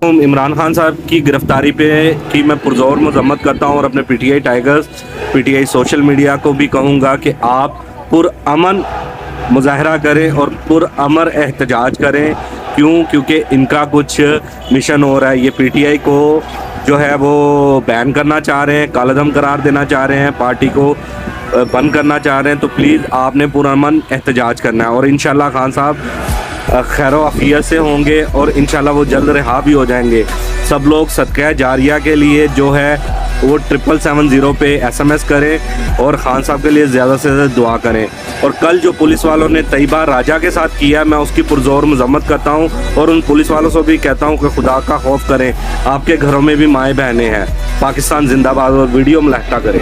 इमरान खान साहब की गिरफ्तारी पे की मैं पुरज़ोर मज़म्मत करता हूँ और अपने PTI tigers, PTI social media को भी कहूँगा कि आप पुरअमन मुज़ाहरा करें और पुरअमन एहतजाज करें। क्योंकि इनका कुछ मिशन हो रहा है। ये पीटीआई को जो है वो बैन करना चाह रहे हैं, कालादम करार देना चाह रहे हैं, पार्टी को बंद करना चाह रहे हैं। तो प्लीज़ आपने पुरअमन एहतजाज करना है और इंशाल्लाह खान साहब खैर आफियत से होंगे और इंशाल्लाह वो जल्द रिहा भी हो जाएंगे। सब लोग सदका जारिया के लिए जो है वो 770 पे SMS करें और ख़ान साहब के लिए ज़्यादा से ज़्यादा दुआ करें। और कल जो पुलिस वालों ने तैयबा राजा के साथ किया, मैं उसकी पुरज़ोर मज़म्मत करता हूँ और उन पुलिस वालों से भी कहता हूँ कि खुदा का खौफ करें। आपके घरों में भी माएँ बहनें हैं। पाकिस्तान जिंदाबाद और वीडियो में लहटा करें।